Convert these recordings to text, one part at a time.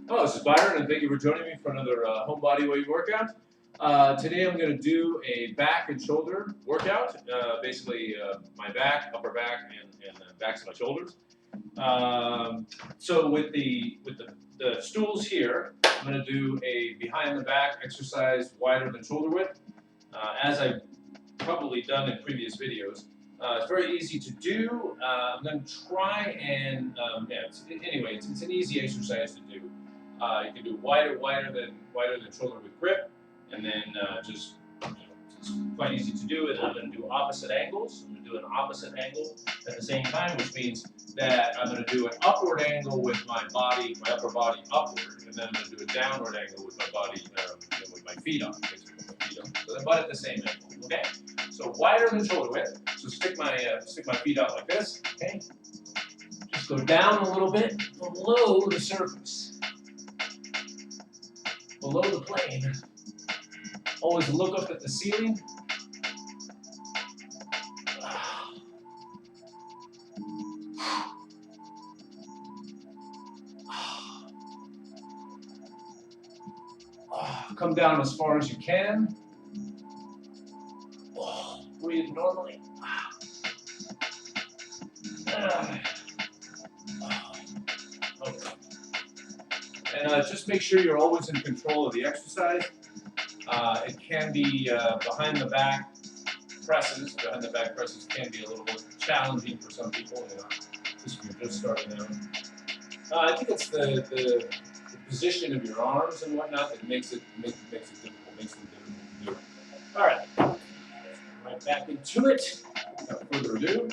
Hello, this is Byron, and thank you for joining me for another home body weight workout. Today I'm going to do a back and shoulder workout, basically my back, upper back, and the backs of my shoulders. So with the stools here, I'm going to do a behind the back exercise wider than shoulder width, as I've probably done in previous videos. It's very easy to do. I'm going to try and, anyway, it's an easy exercise to do. You can do wider than shoulder with grip, and then it's quite easy to do. And I'm going to do opposite angles. I'm going to do an opposite angle at the same time, which means that I'm going to do an upward angle with my body, my upper body upward, and then I'm going to do a downward angle with my body, with my feet on, basically with my feet on. So they're both at the same angle. Okay. So wider than shoulder width. So stick my feet out like this. Okay. Just go down a little bit below the surface. Below the plane. Always look up at the ceiling. Come down as far as you can. Breathe normally. Okay. And just make sure you're always in control of the exercise. It can be behind the back presses. Behind the back presses can be a little bit challenging for some people, just if you're just starting out. I think it's the position of your arms and whatnot that makes it difficult, makes them difficult to do. All right, right back into it. Without further ado.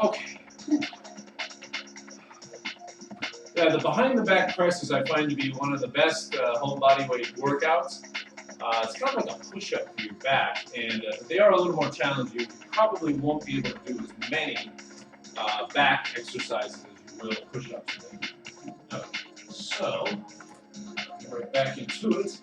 Okay. Yeah, the behind the back presses I find to be one of the best whole body weight workouts. It's kind of like a push-up for your back, and they are a little more challenging. You probably won't be able to do as many back exercises as you will push-ups. So, right back into it.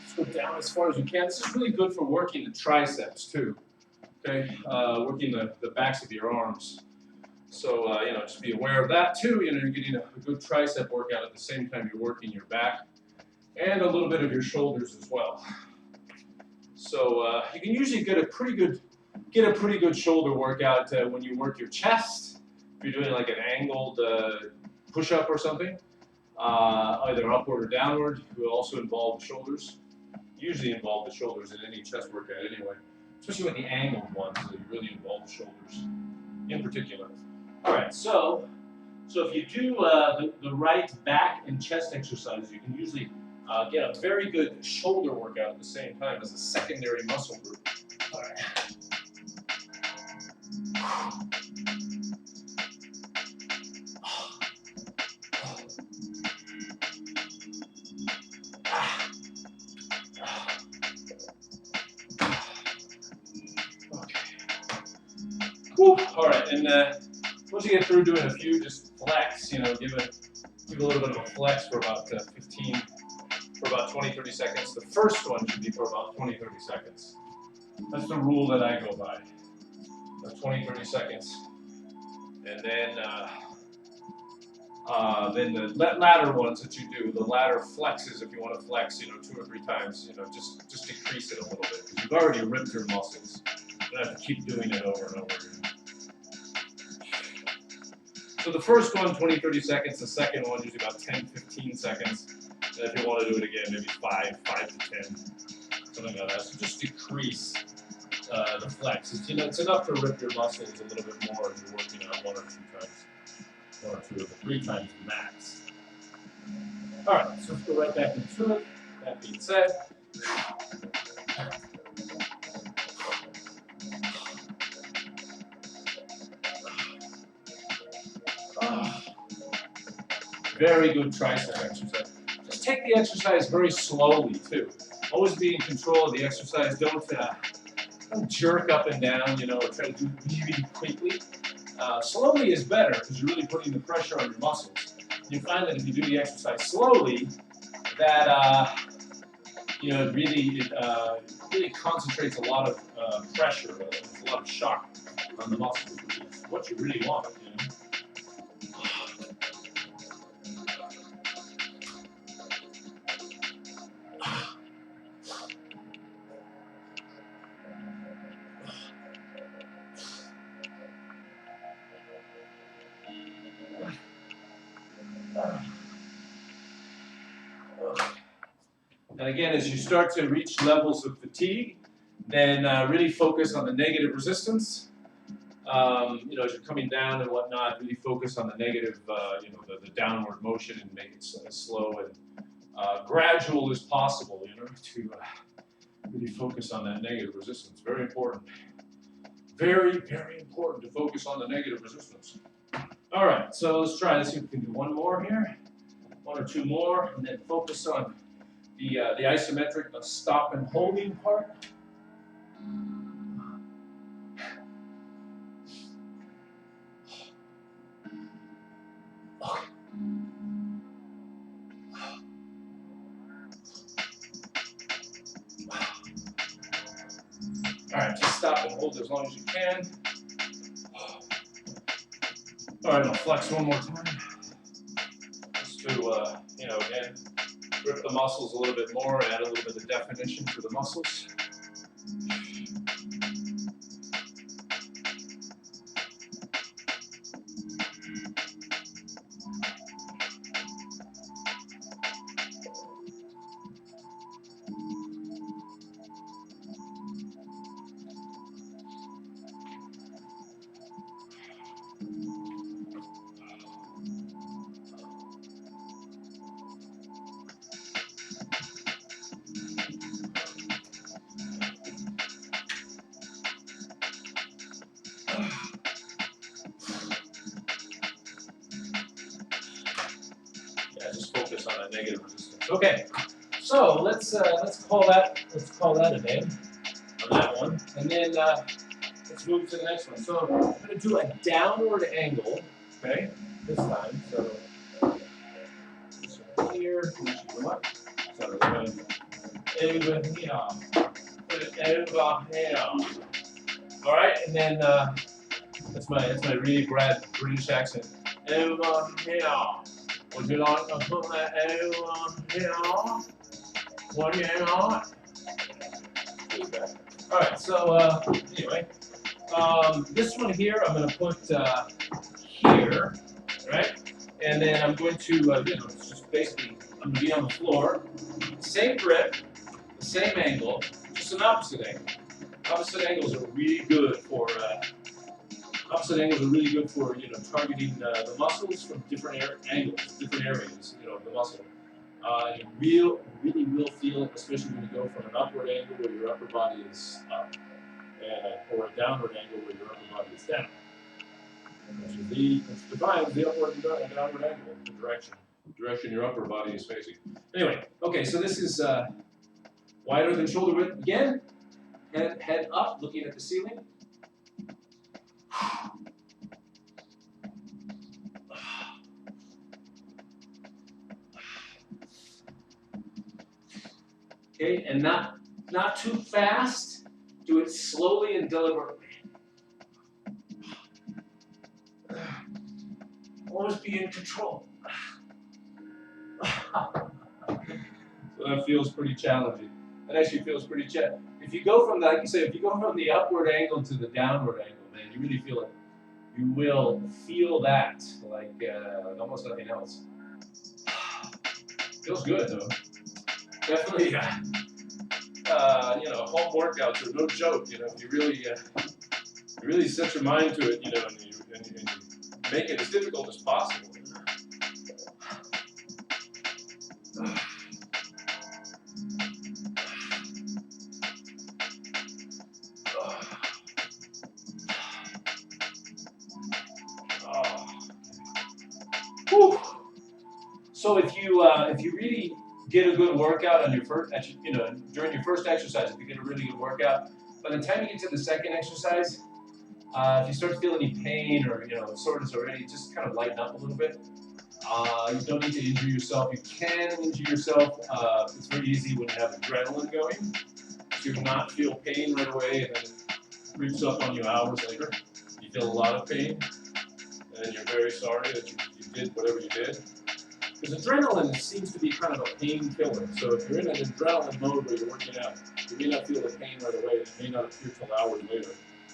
Just go down as far as you can. This is really good for working the triceps too. Okay, working the backs of your arms. So just be aware of that too. You're getting a good tricep workout at the same time you're working your back and a little bit of your shoulders as well. So you can usually get a pretty good shoulder workout when you work your chest. If you're doing like an angled push-up or something, either upward or downward, it will also involve the shoulders. Usually involve the shoulders in any chest workout anyway, especially with the angled ones, so you really involve the shoulders in particular. All right, so if you do the right back and chest exercise, you can usually get a very good shoulder workout at the same time as a secondary muscle group. All right. All right, and once you get through doing a few, just flex. Give a little bit of a flex for about 20-30 seconds. The first one should be for about 20-30 seconds. That's the rule that I go by. 20-30 seconds, and then the latter ones that you do, the latter flexes, if you want to flex, 2 or 3 times, just decrease it a little bit because you've already ripped your muscles. You don't have to keep doing it over and over again. So the first one, 20-30 seconds. The second one, usually about 10-15 seconds. And if you want to do it again, maybe 5 to 10, something like that. So just decrease the flex. It's enough to rip your muscles a little bit more if you're working out 1 or 2 times, 1 or 2 or 3 times max. All right, so let's go right back into it. That being said. Very good tricep exercise. Just take the exercise very slowly too. Always be in control of the exercise. Don't jerk up and down, you know, or try to do it really quickly. Slowly is better because you're really putting the pressure on your muscles. You find that if you do the exercise slowly, that you know, really concentrates a lot of pressure, a lot of shock on the muscles, which is what you really want. You know? And again, as you start to reach levels of fatigue, then really focus on the negative resistance. You know, as you're coming down and whatnot, really focus on the negative, you know, the downward motion and make it as slow and gradual as possible, you know, to really focus on that negative resistance. Very important. Very, very important to focus on the negative resistance. All right, so let's try this. See if we can do one more here, one or two more, and then focus on the isometric stop and holding part. All right, just stop and hold as long as you can. All right, I'll flex one more time. Just to, you know, again, grip the muscles a little bit more, add a little bit of definition to the muscles. Yeah, just focus on that negative resistance. Okay, so let's call that a day on that one, and then let's move to the next one. So I'm going to do a downward angle. Okay, this time. So here, what? So we're going over here, put it over here. All right, and then that's my really bad British accent. Over here. Would you like to put that over here? What do you want? All right, so anyway, this one here I'm going to put here, right? And then I'm going to, you know, it's just basically, I'm going to be on the floor, same grip, the same angle, just an opposite angle. Opposite angles are really good for, you know, targeting the muscles from different angles, different areas, you know, of the muscle. You really will feel it, especially when you go from an upward angle where your upper body is up, or a downward angle where your upper body is down. Which defines the upward and downward angle, the direction your upper body is facing. Anyway, okay, so this is wider than shoulder width. Again, head up, looking at the ceiling. Okay, and not too fast. Do it slowly and deliberately. Always be in control. So that feels pretty challenging. That actually feels pretty challenging. If you go from, like you say, if you go from the upward angle to the downward angle, man, you really feel it. You will feel that like almost nothing else. Feels good though. Definitely, you know, home workouts are no joke. You know, if you really set your mind to it, you know, and you make it as difficult as possible. Whew. So if you really get a good workout on your first, during your first exercise, if you get a really good workout, by the time you get to the second exercise, if you start to feel any pain or soreness already, just kind of lighten up a little bit. You don't need to injure yourself. You can injure yourself. It's very easy when you have adrenaline going. You will not feel pain right away, and then it creeps up on you hours later. You feel a lot of pain, and you're very sorry that you did whatever you did. Because adrenaline seems to be kind of a pain killer. So if you're in an adrenaline mode where you're working out, you may not feel the pain right away. It may not appear till hours later.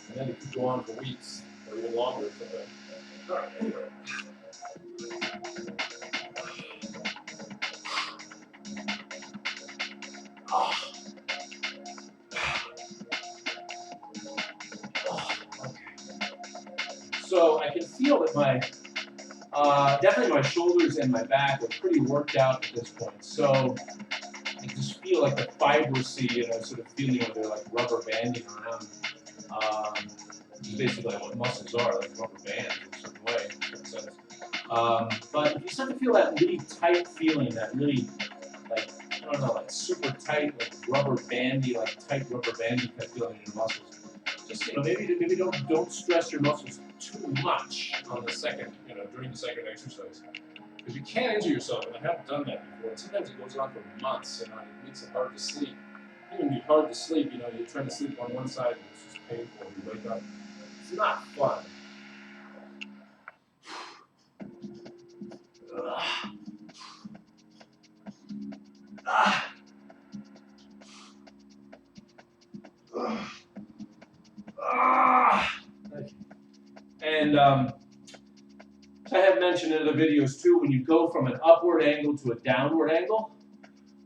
And then it could go on for weeks or even longer sometimes. All right, anyway. So I can feel that definitely my shoulders and my back are pretty worked out at this point. So I just feel like the fibers, sort of feeling where they're like rubber banding around. Which is basically what muscles are, like rubber bands in a certain way, in a sense. But if you start to feel that really tight feeling, that really, like, I don't know, like super tight, like rubber bandy, like tight rubber bandy type feeling in your muscles, just maybe don't stress your muscles too much on the second, during the second exercise, because you can injure yourself, and I have done that before. And sometimes it goes on for months, and it makes it hard to sleep. Even when you're hard to sleep, you're trying to sleep on one side, and it's just painful. You wake up, it's not fun. And I have mentioned in the videos too, when you go from an upward angle to a downward angle,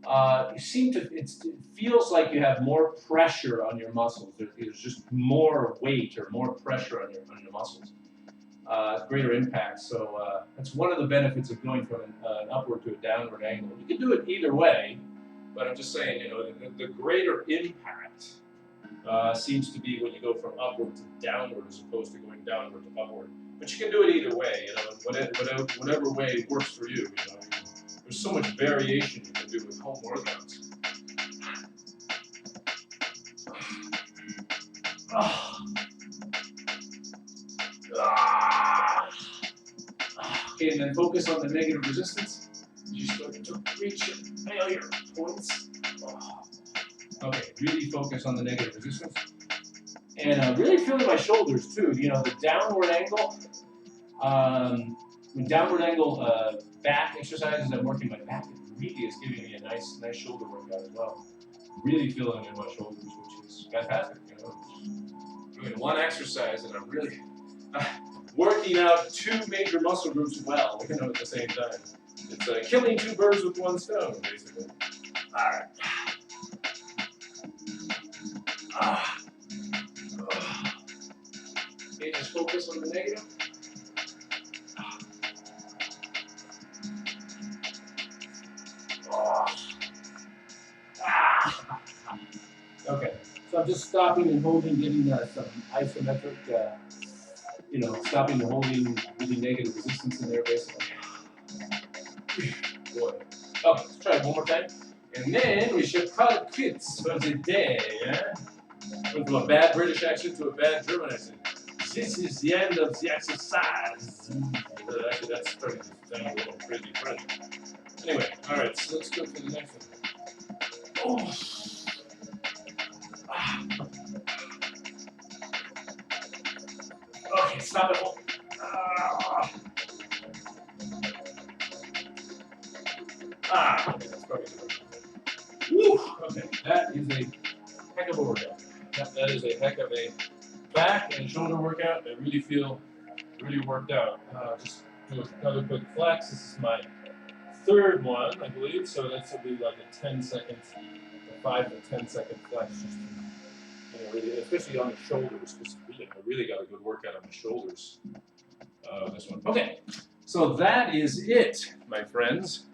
it feels like you have more pressure on your muscles. There's just more weight or more pressure on your muscles. Greater impact. So that's one of the benefits of going from an upward to a downward angle. You can do it either way, but I'm just saying, the greater impact seems to be when you go from upward to downward as opposed to going downward to upward. But you can do it either way, whatever way works for you. There's so much variation you can do with home workouts. Okay, and then focus on the negative resistance. You start to reach your failure points. Okay, really focus on the negative resistance. And really feeling my shoulders too. The downward angle, back exercises, I'm working my back. It really is giving me a nice shoulder workout as well. Really feeling in my shoulders, which is fantastic. Doing one exercise, and I'm really working out two major muscle groups well, at the same time. It's killing two birds with one stone, basically. All right. Okay, just focus on the negative. Okay, so I'm just stopping and holding, getting some isometric, stopping and holding really negative resistance in there, basically. Boy. Okay, let's try it one more time. And then we should call it quits for the day. Went from a bad British accent to a bad German accent. This is the end of the exercise. Actually, that's starting to sound a little crazy French. Anyway, all right, so let's go to the next one. Okay, stop it. Okay, that's probably good. Woo! Okay, that is a heck of a workout. That is a heck of a back and shoulder workout. I really feel really worked out. Just do another quick flex. This is my third one, I believe. So this will be like a 10-second, 5 to 10-second flex. Just to, really, especially on the shoulders, because I really got a good workout on my shoulders. This one. Okay, so that is it, my friends.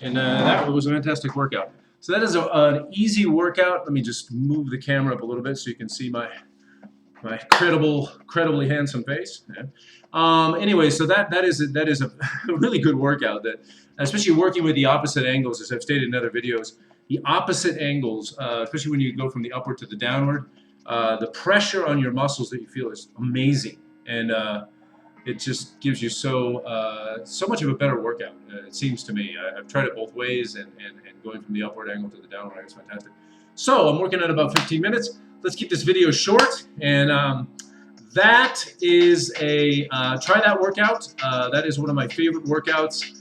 And that was a fantastic workout. So that is an easy workout. Let me just move the camera up a little bit so you can see my incredibly handsome face. Yeah. Anyway, so that is a really good workout that especially working with the opposite angles, as I've stated in other videos. The opposite angles, especially when you go from the upward to the downward, the pressure on your muscles that you feel is amazing, and it just gives you so much of a better workout. It seems to me. I've tried it both ways, and going from the upward angle to the downward angle is fantastic. So I'm working at about 15 minutes. Let's keep this video short, and that is a try that workout. That is one of my favorite workouts.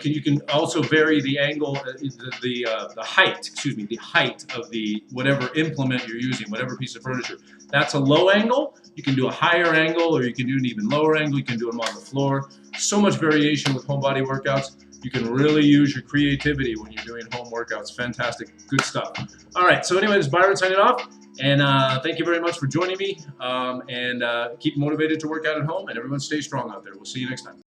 You can also vary the angle, the height. Excuse me, the height of the whatever implement you're using, whatever piece of furniture. That's a low angle. You can do a higher angle, or you can do an even lower angle. You can do them on the floor. So much variation with home body workouts. You can really use your creativity when you're doing home workouts. Fantastic, good stuff. All right, so anyway, this is Byron signing off. And thank you very much for joining me. And keep motivated to work out at home. And everyone stay strong out there. We'll see you next time.